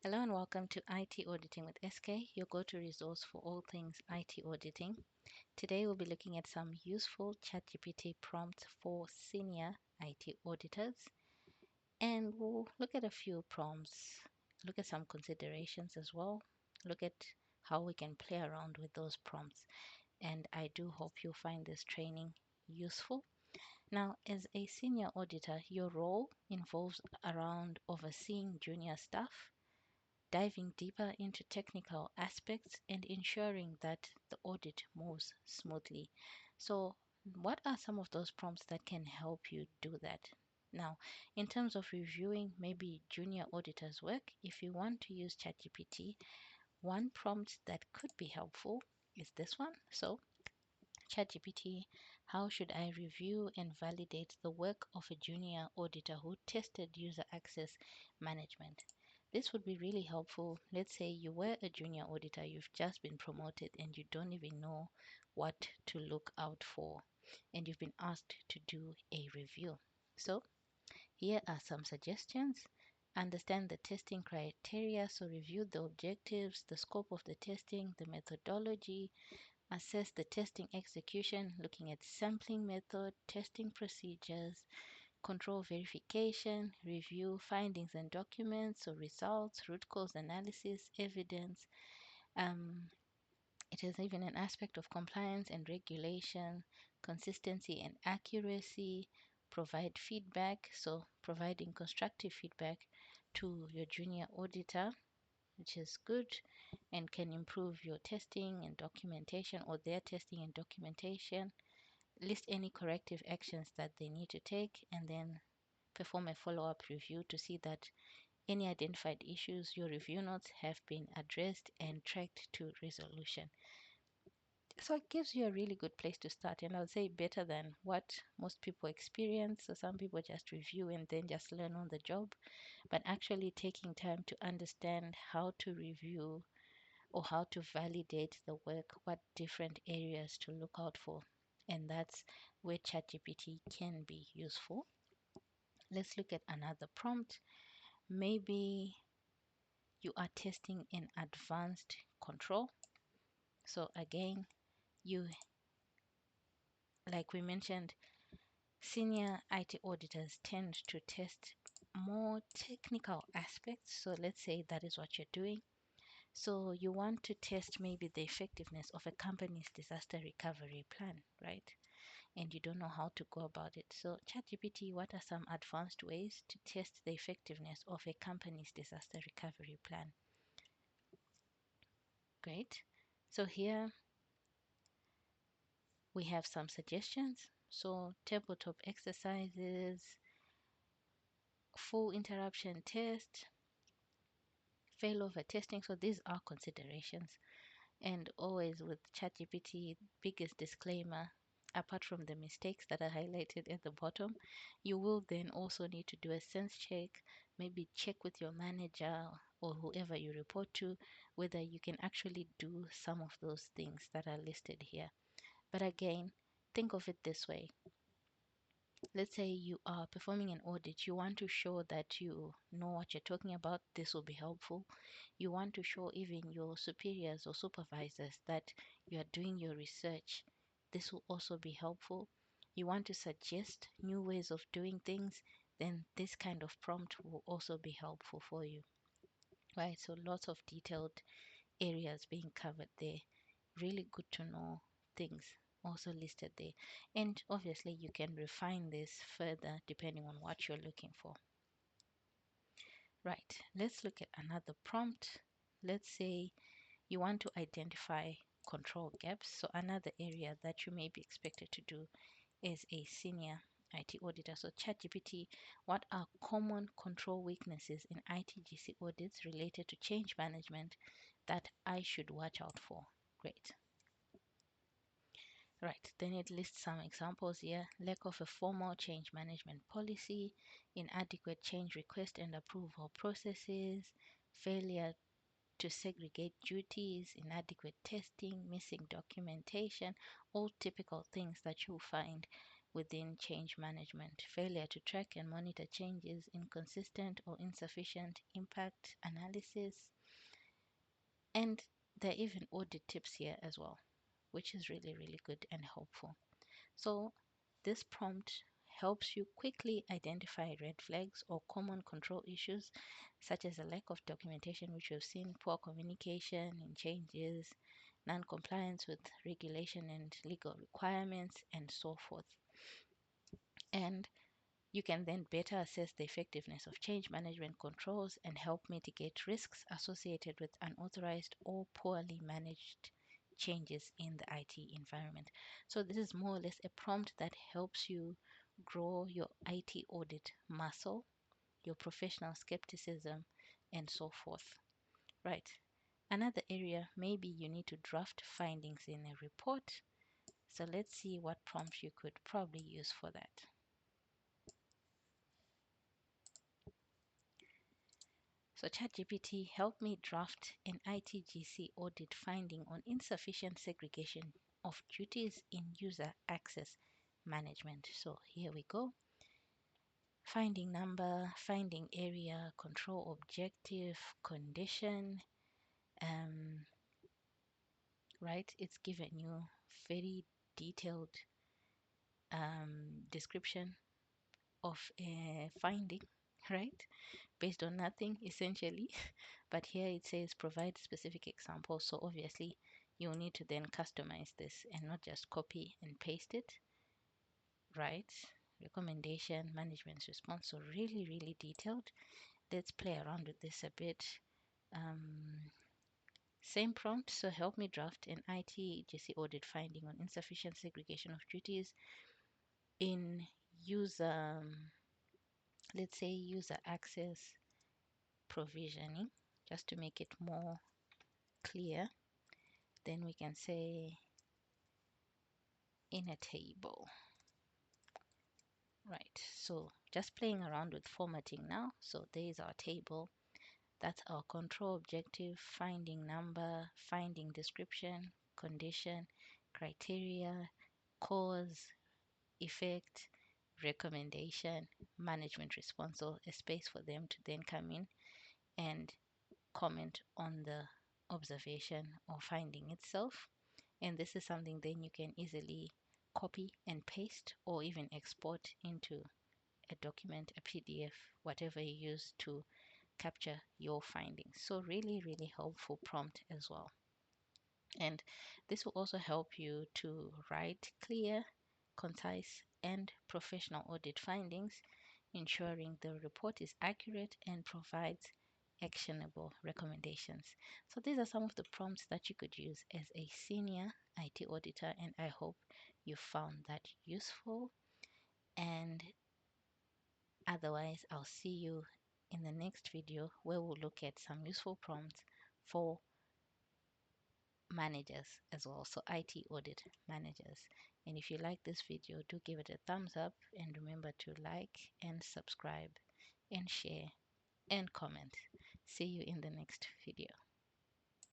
Hello and welcome to IT Auditing with SK, your go-to resource for all things IT auditing. Today we'll be looking at some useful ChatGPT prompts for senior IT auditors, and we'll look at a few prompts, look at some considerations as well, look at how we can play around with those prompts. And I do hope you'll find this training useful. Now, as a senior auditor, your role involves around overseeing junior staff, diving deeper into technical aspects and ensuring that the audit moves smoothly. So, what are some of those prompts that can help you do that? Now, in terms of reviewing maybe junior auditors' work, if you want to use ChatGPT, one prompt that could be helpful is this one. So, ChatGPT, how should I review and validate the work of a junior auditor who tested user access management? This would be really helpful. Let's say you were a junior auditor, you've just been promoted, and you don't even know what to look out for, and you've been asked to do a review. So, here are some suggestions. Understand the testing criteria, so review the objectives, the scope of the testing, the methodology, assess the testing execution, looking at sampling method, testing procedures, control verification, review findings and documents, so results, root cause analysis, evidence. Um, it is even an aspect of compliance and regulation, consistency and accuracy, provide feedback, so providing constructive feedback to your junior auditor, which is good and can improve your testing and documentation or their testing and documentation. List any corrective actions that they need to take, and then perform a follow-up review to see that any identified issues, your review notes have been addressed and tracked to resolution. So it gives you a really good place to start, and I would say better than what most people experience. So some people just review and then just learn on the job, but actually taking time to understand how to review or how to validate the work, what different areas to look out for. And that's where ChatGPT can be useful. Let's look at another prompt. Maybe you are testing an advanced control. So again, you, like we mentioned, senior IT auditors tend to test more technical aspects. So let's say that is what you're doing. So you want to test maybe the effectiveness of a company's disaster recovery plan, right? And you don't know how to go about it. So ChatGPT, what are some advanced ways to test the effectiveness of a company's disaster recovery plan? Great. So here we have some suggestions. So tabletop exercises, full interruption test, failover testing. So these are considerations. And always with ChatGPT, biggest disclaimer, apart from the mistakes that are highlighted at the bottom, you will then also need to do a sense check, maybe check with your manager or whoever you report to, whether you can actually do some of those things that are listed here. But again, think of it this way. Let's say you are performing an audit, you want to show that you know what you're talking about. This will be helpful. You want to show even your superiors or supervisors that you are doing your research. This will also be helpful. You want to suggest new ways of doing things, then this kind of prompt will also be helpful for you, right? So lots of detailed areas being covered there. Really good to know things also listed there. And obviously you can refine this further depending on what you're looking for. Right, let's look at another prompt. Let's say you want to identify control gaps. So another area that you may be expected to do as a senior IT auditor. So ChatGPT, what are common control weaknesses in ITGC audits related to change management that I should watch out for? Great. Right, then it lists some examples here. Lack of a formal change management policy, inadequate change request and approval processes, failure to segregate duties, inadequate testing, missing documentation, all typical things that you'll find within change management, failure to track and monitor changes, inconsistent or insufficient impact analysis, and there are even audit tips here as well, which is really, really good and helpful. So this prompt helps you quickly identify red flags or common control issues, such as a lack of documentation, which we've seen, poor communication in changes, non-compliance with regulation and legal requirements, and so forth. And you can then better assess the effectiveness of change management controls and help mitigate risks associated with unauthorized or poorly managed changes in the IT environment. So this is more or less a prompt that helps you grow your IT audit muscle, your professional skepticism, and so forth. Right. Another area, maybe you need to draft findings in a report. So let's see what prompt you could probably use for that. So ChatGPT helped me draft an ITGC audit finding on insufficient segregation of duties in user access management. So here we go. Finding number, finding area, control objective, condition. Right? It's given you very detailed description of a finding, right? Based on nothing essentially. But here it says provide specific examples. So obviously you'll need to then customize this and not just copy and paste it, right? Recommendation, management's response. So really, really detailed. Let's play around with this a bit. Same prompt. So help me draft an ITGC audit finding on insufficient segregation of duties in user, let's say user access provisioning, just to make it more clear. Then we can say in a table, right? So just playing around with formatting now. So there's our table. That's our control objective, finding number, finding description, condition, criteria, cause, effect, recommendation, management response. So a space for them to then come in and comment on the observation or finding itself. And this is something then you can easily copy and paste or even export into a document, a PDF, whatever you use to capture your findings. So really, really helpful prompt as well. And this will also help you to write clear, concise, and professional audit findings, ensuring the report is accurate and provides actionable recommendations. So these are some of the prompts that you could use as a senior IT auditor, and I hope you found that useful. And otherwise, I'll see you in the next video where we'll look at some useful prompts for managers as well, so IT audit managers. And if you like this video, do give it a thumbs up and remember to like and subscribe and share and comment. See you in the next video.